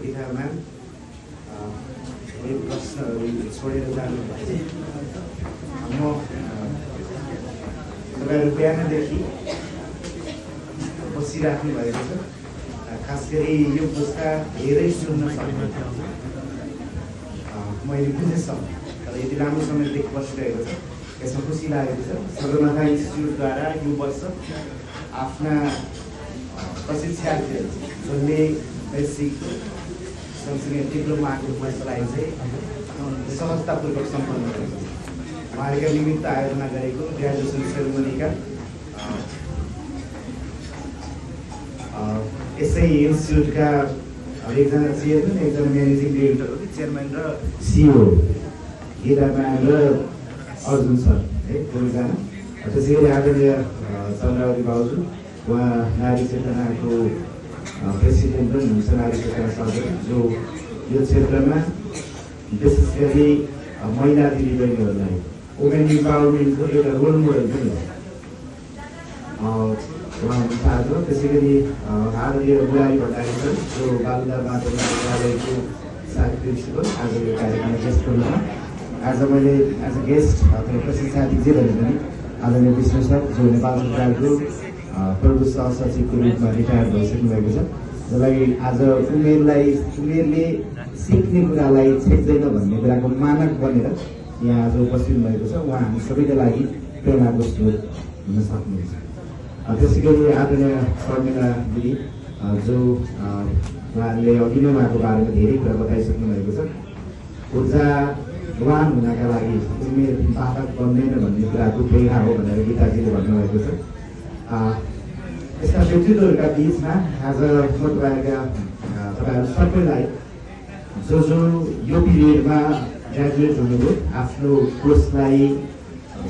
बिहारमा यो प्रश्नहरू छोडेर जानुभयो। म तपाईँहरू बिहानदेखि बसिराख्नु भएको छ। खास गरी यो पुस्ता धेरै सुन्न सक्ने मैले बुझेसम्म, तर यति लामो समयदेखि बसिरहेको छ, यसमा खुसी लागेको छ। सगरमाथा इन्स्टिच्युटद्वारा यो वर्ष आफ्ना प्रशिक्षार्थीहरू जसले बेसिक सँगसँगै डिप्लोमाको कोर्सलाई चाहिँ सहजतापूर्वक सम्पन्न गरेको छ। उहाँहरूका निमित्त आयोजना गरेको ग्रेजुएसन सेरेमनीका यसै इन्स्टिट्युटका एकजना चेयरम्यान, एकजना म्यानेजिङ डिरेक्टर, चेयरम्यान र सिइओ गीता म्याम र अर्जुन सर है दुईजना। त्यसै गरी आदरणीय चन्द्रावती भाउजू, उहाँ नारी चेतनाको प्रेसिडेन्ट पनि हुनुहुन्छ, नारी चेतना सदस्य, जो यो क्षेत्रमा विशेष गरी महिला दिदीबहिनीहरूलाई वुमेन इम्पावरमेन्टको एउटा रोल मोडल पनि हो उहाँ हुनुहुन्छ। त्यसै गरी आदरणीय बुहारी भण्डारी सर, जो बालुवा माध्यमिक विद्यालयको साथी प्रिन्सिपल, आज यो कार्यक्रममा गेस्ट हुनुहुन्छ। आज मैले एज अ गेस्ट अथवा प्रशिक्षार्थी जे भने पनि आदरणीय विष्णु सर, जो नेपाल सरकारको प्रभु सहसचिवको रूपमा रिटायर भइसक्नु भएको छ, जसलाई आज उमेरले सिक्ने कुरालाई छेक्दैन भन्ने कुराको मानक बनेर यहाँ आज उपस्थित भएको छ। उहाँ हामी सबैका लागि प्रेरणाको स्रोत हुन सक्नुहुन्छ। त्यसै गरी आदरणीय शर्मिला दिदी, जो उहाँले अघि नै उहाँको बारेमा धेरै कुरा बताइसक्नु भएको छ। ऊर्जावान हुनका लागि उमेर बाधक बन्दैन भन्ने कुराको प्रेरणा हो भनेर गीताजीले भन्नुभएको छ। यस्ता व्यक्तित्वहरूका बिचमा आज म तपाईँहरू सबैलाई जो यो पिरियडमा ग्रेजुएट हुनुभयो, आफ्नो कोर्सलाई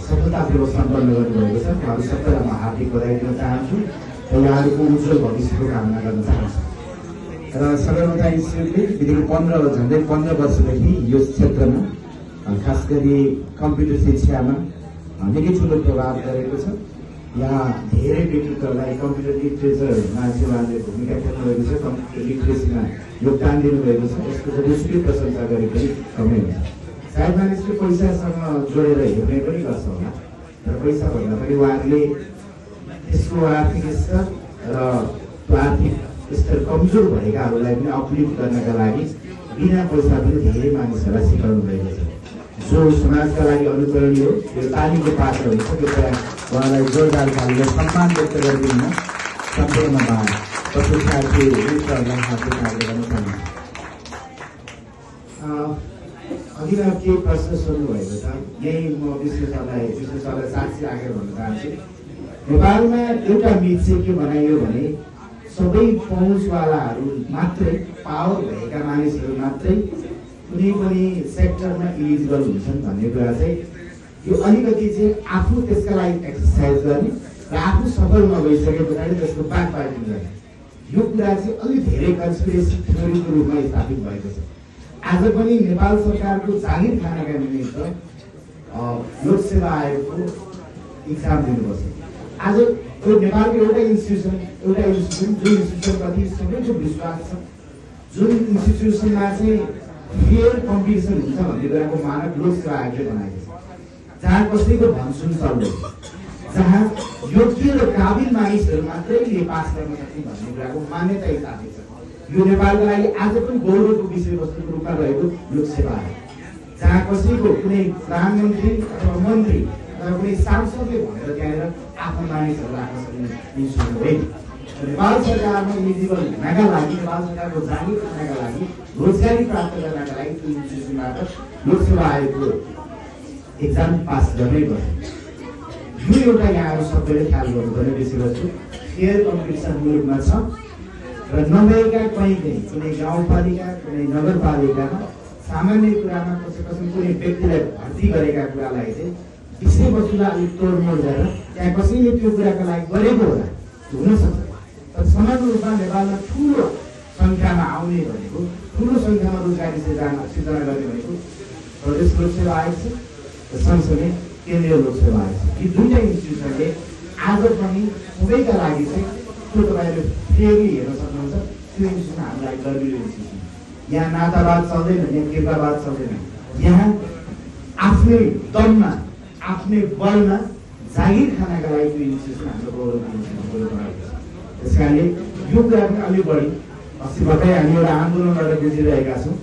सफलतापूर्वक सम्पन्न गर्नुभएको छ, उहाँहरू सबैलाई म हार्दिक बधाई दिन चाहन्छु र उहाँहरूको उज्जवल भविष्यको कामना गर्न चाहन्छु। र सगरमाथा इन्स्टिच्युटले झन्डै 15 वर्षदेखि यो क्षेत्रमा खास गरी कम्प्युटर शिक्षामा निकै ठुलो प्रभाव गरेको छ। यहाँ धेरै व्यक्तित्वलाई कम्प्युटर लिटरेचरमा चाहिँ उहाँले भूमिका खेल्नुभएको छ, कम्प्युटर लिटरेसीमा योगदान दिनुभएको छ। यसको जसरी प्रशंसा गरे पनि कमै हुन्छ। सायद मानिसले पैसासँग जोडेर हेर्ने पनि गर्छ होला, तर पैसा भन्दा पनि उहाँहरूले यसको आर्थिक स्तर र त्यो आर्थिक स्तर कमजोर भएकाहरूलाई पनि अपलिफ्ट गर्नका लागि बिना पैसा पनि धेरै मानिसहरूलाई सिकाउनु भएको छ, जो समाजका लागि अनुकरणीय हो। यो तालिमको पात्र हुन्छ। कृपया उहाँलाई जोरदार तालीले सम्मान व्यक्त गरिदिनु। सम्पूर्ण प्रशिक्षार्थी मित्रहरूलाई हार्दिक आग्रह गर्न चाहन्छु। अघि नै केही प्रश्न सोध्नुभएको छ, यही म विष्णु सरलाई साक्षी राखेर भन्न चाहन्छु। नेपालमा एउटा मिथ चाहिँ के बनाइयो भने सबै पहुँचवालाहरू मात्रै, पावर भएका मानिसहरू मात्रै कुनै पनि सेक्टरमा इलिजिबल हुन्छन् भन्ने कुरा चाहिँ यो अलिकति चाहिँ आफू त्यसका लागि एक्सर्साइज गर्ने र आफू सफल नभइसके पछाडि त्यसको ब्याकफायरिङ गर्ने, यो कुरा चाहिँ अलिक धेरै कन्स्पिरेसी थ्योरीको रूपमा स्थापित भएको छ। आज पनि नेपाल सरकारको जागिर खानका निमित्त लोकसेवा आयोगको इक्जाम दिनुपर्छ। आज यो नेपालको एउटा इन्स्टिट्युसन जुन इन्स्टिट्युसनप्रति सबैको विश्वास छ, जुन इन्स्टिट्युसनमा चाहिँ फेयर कम्पिटिसन हुन्छ भन्ने कुराको मानक लोकसेवा आयोगले बनाएको छ, जहाँ कसैको भनसुन चल्दैन, जहाँ योग्य र काबिल मानिसहरू मात्रैले पास गर्न सक्ने भन्ने कुराको मान्यता स्थापित छ। यो नेपालको लागि आज पनि गौरवको विषयवस्तुको रूपमा रहेको लोकसेवा आयोग, जहाँ कसैको कुनै प्रधानमन्त्री अथवा मन्त्री अथवा कुनै सांसदले भनेर त्यहाँनिर आफ्नो मानिसहरू राख्न सक्ने इन्स्टिट्युसन होइन। नेपाल सरकारमा इलिजिबल हुनका लागि, नेपाल सरकारको जागिर खानका लागि, रोजगारी प्राप्त गर्नका लागि त्यो इन्स्टिट्युसनबाट लोकसेवा आयोगको एक्जाम पास गर्नै पर्छ। यो एउटा यहाँहरू सबैले ख्याल गर्नुपर्ने विषयवस्तु फेयर कम्पिटिसन मुलुकमा छ र नभएका कहीँ कुनै गाउँपालिका, कुनै नगरपालिकामा सामान्य कुरामा कसै कुनै व्यक्तिलाई भर्ती गरेका कुरालाई चाहिँ विषयवस्तुलाई अलिक तोडमोड गरेर त्यहाँ कसैले त्यो कुराको लागि गरेको होला, हुनसक्छ। तर समग्र रूपमा नेपालमा ठुलो सङ्ख्यामा आउने भनेको, ठुलो सङ्ख्यामा रोजगारी सिर्जना गर्ने भनेको प्रदेश लोकसेवा आयोग छ र सँगसँगै केन्द्रीय लोकसेवा आयोग छ। यी दुईवटा इन्स्टिट्युसनले आज पनि सबैका लागि चाहिँ त्यो तपाईँले फेरि हेर्न सक्नुहुन्छ। त्यो इन्स्टिट्युसन हामीलाई गर्विलो इन्स्टिट्युसन यहाँ नातावाद चल्दैन, यहाँ फिर्कावाद चल्दैन। यहाँ आफ्नै दममा आफ्नै बलमा जागिर खानका लागि त्यो इन्स्टिट्युसन हाम्रो गौरव बनाएको छ। त्यस कारणले यो कुरा पनि अलिक बढी अस्ति भर्खरै हामी एउटा आन्दोलनबाट गुजिरहेका छौँ।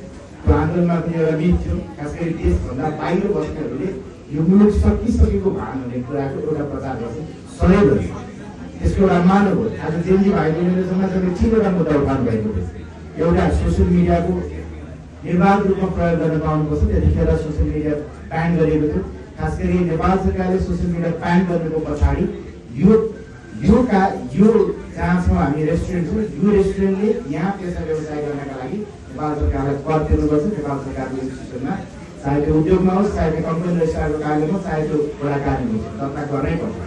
त्यो आन्दोलनमा पनि एउटा मिथ थियो, खास गरी देशभन्दा बाहिर बस्नेहरूले यो मुलुक सकिसकेको भान हुने कुराको एउटा प्रचार गर्छ, सधैँ गर्छ। त्यसको एउटा मानव हो। आज जेनजी भाइ बहिनीले समाजमा तीनवटा मुद्दा उठाउनु भएको थियो। एउटा सोसियल मिडियाको निर्वाध रूपमा प्रयोग गर्न पाउनुपर्छ, त्यतिखेर सोसियल मिडिया ब्यान गरिएको थियो। खास गरी नेपाल सरकारले सोसियल मिडिया ब्यान गर्नुको पछाडि यो जहाँ छौँ हामी रेस्टुरेन्ट छौँ, यो रेस्टुरेन्टले यहाँ पेसा व्यवसाय गर्नका लागि नेपाल सरकारलाई कर तिर्नुपर्छ। नेपाल सरकारको इन्स्टिट्युसनमा चाहे त्यो उद्योगमा होस्, चाहे त्यो कम्पनी रजिस्ट्रारको कार्यालयमा, चाहे त्यो वडा कार्यालय होस्, दर्ता गर्नै पर्छ।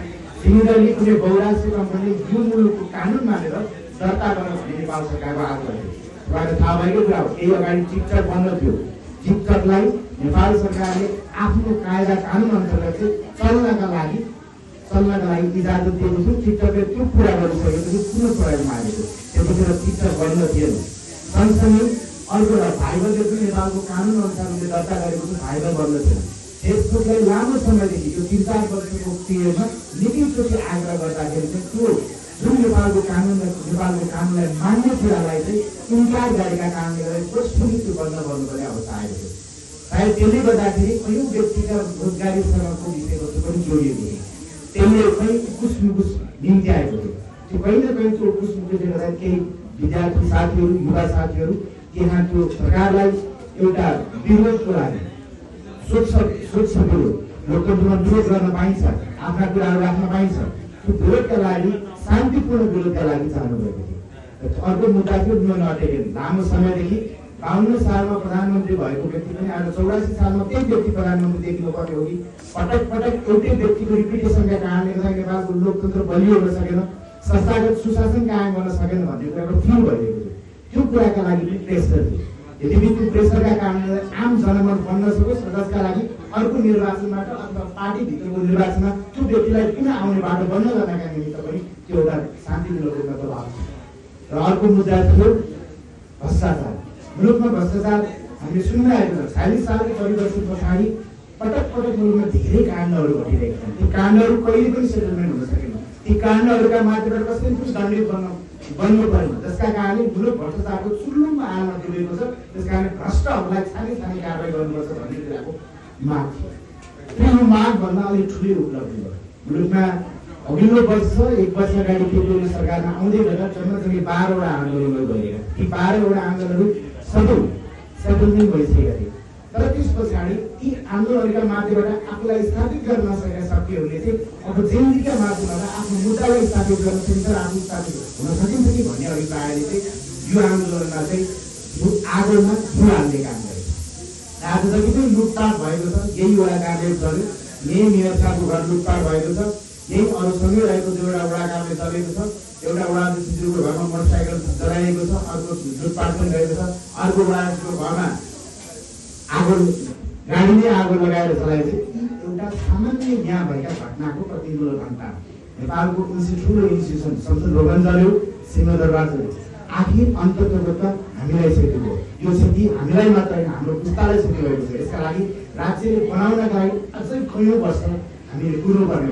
सिमिलरली कुनै बहुराष्ट्रिय कम्पनीले यो मुलुकको कानुन मानेर दर्ता गर्न भन्ने नेपाल सरकारको आग्रह थियो। तपाईँलाई थाहा भएको कुरा हो, केही अगाडि टिकटक बन्द थियो। टिकटकलाई नेपाल सरकारले आफ्नो कायदा कानुन अन्तर्गत चल्नका लागि इजाजत दिएको थियो। टिकटकले त्यो कुरा गरिसकेपछि पुनः प्रयोगमा आएको, त्यतिखेर टिकटक बन्द थिएन। सँगसँगै अर्को भाइबरले पनि नेपालको कानुन अनुसार उसले दर्ता गरेको थियो, भाइबर बन्द थिएन। फेसबुकलाई लामो समयदेखि यो 3-4 वर्षको पिरियडमा निकै आग्रह गर्दाखेरि चाहिँ त्यो जुन नेपालको कानुनलाई मान्ने कुरालाई चाहिँ इन्कार गरेका कारणले गर्दा फोर्सफुली त्यो बन्द गर्नुपर्ने अवस्था आएको थियो। सायद त्यसले गर्दाखेरि कयौँ व्यक्तिका रोजगारीसँगको विषयवस्तु पनि जोडिएको थियो। त्यसले कहीँ उकुस निम्ति आएको थियो। त्यो कहीँ न कहीँ त्यो उकुस मुकुसले गर्दा केही विद्यार्थी साथीहरू, युवा साथीहरू यहाँ त्यो सरकारलाई एउटा विरोधको लागि सोच्छ विरोध, लोकतन्त्रमा विरोध गर्न पाइन्छ, आफ्ना कुराहरू राख्न पाइन्छ, त्यो विरोधका लागि शान्तिपूर्ण विरोधका लागि चाहनुभएको थियो। अर्को मुद्दा थियो नटेकेन। लामो समयदेखि 52 सालमा प्रधानमन्त्री भएको व्यक्ति पनि आज 84 सालमा त्यही व्यक्ति प्रधानमन्त्री देखिनुपर्ने हो कि पटक एउटै व्यक्तिको रिपिटेसनका कारणले गर्दा नेपालको लोकतन्त्र बलियो हुन सकेन, संस्थागत सुशासन कायम गर्न सकेन भन्ने कुराको फिल भइरहेको थियो। त्यो कुराका लागि पनि प्रेसर थियो। यदि त्यो प्रेसरका कारणले आम जनमत बन्न सकोस् र जसका लागि अर्को निर्वाचनबाट अथवा पार्टीभित्रको निर्वाचनमा त्यो व्यक्तिलाई पुनः आउने बाटो बन्द गर्नका निमित्त पनि त्यो एउटा शान्तिपूर्ण रूपमा दबाव छ। र अर्को मुद्दा थियो भ्रष्टाचार। मुलुकमा भ्रष्टाचार हामीले सुनिरहेको छ। 40 सालको परिवर्तन पछाडि पटक मुलुकमा धेरै काण्डहरू घटिरहेका छन्। ती काण्डहरू कहिले पनि सेटलमेन्ट हुन सकेन। ती काण्डहरूका माध्यमबाट कसैले पनि दण्डित बन्नु परेन, जसका कारणले मुलुक भ्रष्टाचारको चुल्लुमा आलमा डुबेको छ। त्यस कारण भ्रष्टहरूलाई छानी कारवाही गर्नुपर्छ भन्ने कुराको माग थियो। त्यो मागभन्दा अलिक ठुलै उपलब्धि भयो। मुलुकमा अघिल्लो वर्ष 1 वर्ष अगाडि केपी सरकारमा आउँदै गर्दा जम्मै 12वटा आन्दोलनहरू भइरहेका। ती 12वटा आन्दोलनहरू सबै सेटलमेन्ट भइसकेका थिए। तर त्यस पछाडि ती आन्दोलनका माध्यमबाट आफूलाई स्थापित गर्न नसकेका शक्तिहरूले चाहिँ अब जेनजीका माध्यमबाट आफ्नो मुद्दालाई स्थापित गर्न सकिन्छ र आफू स्थापित हुन सकिन्छ कि भन्ने अभिप्रायले चाहिँ यो आन्दोलनमा चाहिँ आगोमा धुँ हाल्ने काम गरेको छ। आज जति पनि लुटपाट भएको छ, यही वडा कार्यालय चल्यो, यही मेयर साहबको घर लुटपाट भएको छ, यही अरूसँगै रहेको एउटा वडा कार्यालय चलेको छ, एउटा वडा अध्यक्षको घरमा मोटरसाइकल जलाइएको छ, अर्को लुटपाट पनि भएको छ, अर्को वडाको घरमा गाडीले आगो लगाएर चलाएको छ। एउटा सामान्य यहाँ भएका घटनाको प्रतिनिधित्व घण्टा नेपालको ठुलो इन्स्टिट्युसन संसद भवन जल्यो, सिंहदरबार जल्यो। आखिर अन्ततः हामीलाई क्षति भयो। यो क्षति हामीलाई मात्र होइन, हाम्रो पुस्तालाई क्षति भएको छ। यसका लागि राज्यले बनाउनका लागि अझै कयौँ वर्ष हामीले कुर्नुपर्ने